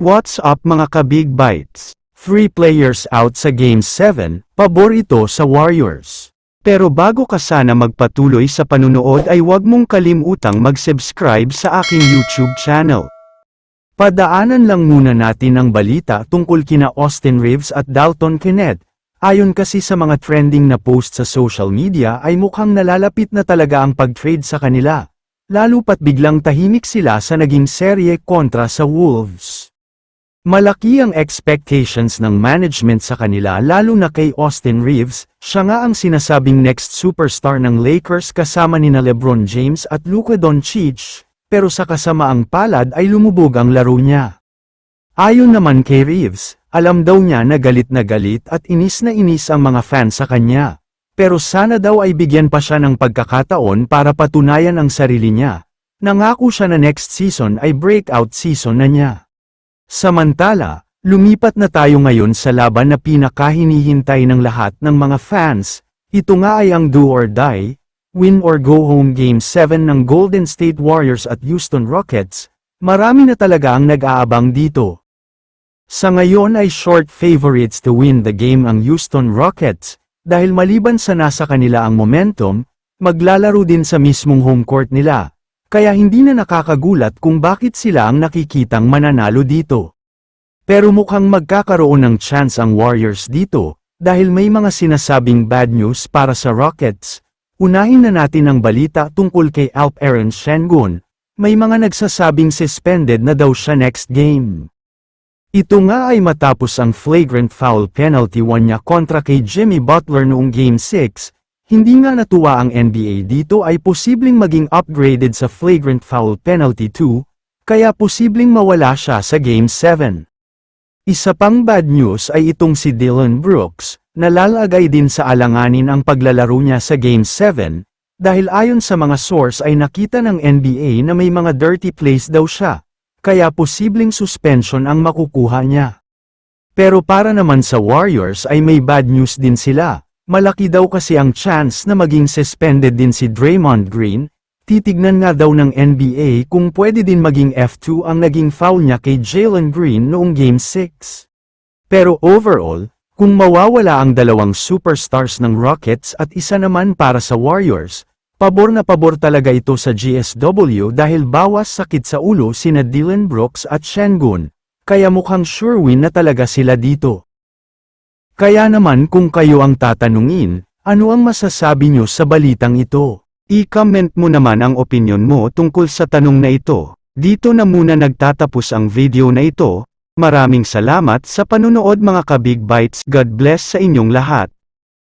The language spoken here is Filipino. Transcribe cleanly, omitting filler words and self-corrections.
What's up mga ka-Big Bites? 3 players out sa Game 7, pabor ito sa Warriors. Pero bago ka sana magpatuloy sa panunood ay huwag mong kalimutang mag-subscribe sa aking YouTube channel. Padaanan lang muna natin ang balita tungkol kina Austin Reeves at Dalton Kenneth. Ayon kasi sa mga trending na post sa social media ay mukhang nalalapit na talaga ang pag-trade sa kanila. Lalo pat biglang tahimik sila sa naging serye kontra sa Wolves. Malaki ang expectations ng management sa kanila lalo na kay Austin Reeves, siya nga ang sinasabing next superstar ng Lakers kasama nina LeBron James at Luka Doncic, pero sa kasamaang palad ay lumubog ang laro niya. Ayon naman kay Reeves, alam daw niya na galit at inis na inis ang mga fans sa kanya. Pero sana daw ay bigyan pa siya ng pagkakataon para patunayan ang sarili niya. Nangako siya na next season ay breakout season na niya. Samantala, lumipat na tayo ngayon sa laban na pinakahinihintay ng lahat ng mga fans. Ito nga ay ang do or die, win or go home Game 7 ng Golden State Warriors at Houston Rockets. Marami na talaga ang nag-aabang dito. Sa ngayon ay short favorites to win the game ang Houston Rockets, dahil maliban sa nasa kanila ang momentum, maglalaro din sa mismong home court nila. Kaya hindi na nakakagulat kung bakit sila ang nakikitang mananalo dito. Pero mukhang magkakaroon ng chance ang Warriors dito, dahil may mga sinasabing bad news para sa Rockets. Unahin na natin ang balita tungkol kay Alperen Sengun. May mga nagsasabing suspended na daw siya next game. Ito nga ay matapos ang flagrant foul penalty 1 niya kontra kay Jimmy Butler noong Game 6. Hindi nga natuwa ang NBA dito ay posibleng maging upgraded sa flagrant foul penalty 2, kaya posibleng mawala siya sa Game 7. Isa pang bad news ay itong si Dillon Brooks, nalalagay din sa alanganin ang paglalaro niya sa Game 7, dahil ayon sa mga source ay nakita ng NBA na may mga dirty plays daw siya, kaya posibleng suspension ang makukuha niya. Pero para naman sa Warriors ay may bad news din sila. Malaki daw kasi ang chance na maging suspended din si Draymond Green, titignan nga daw ng NBA kung pwede din maging F2 ang naging foul niya kay Jalen Green noong Game 6. Pero overall, kung mawawala ang dalawang superstars ng Rockets at isa naman para sa Warriors, pabor na pabor talaga ito sa GSW dahil bawas sakit sa ulo sina Dillon Brooks at Sengun, kaya mukhang sure win na talaga sila dito. Kaya naman kung kayo ang tatanungin, ano ang masasabi nyo sa balitang ito? I-comment mo naman ang opinyon mo tungkol sa tanong na ito. Dito na muna nagtatapos ang video na ito. Maraming salamat sa panunood mga ka-Big Bites. God bless sa inyong lahat.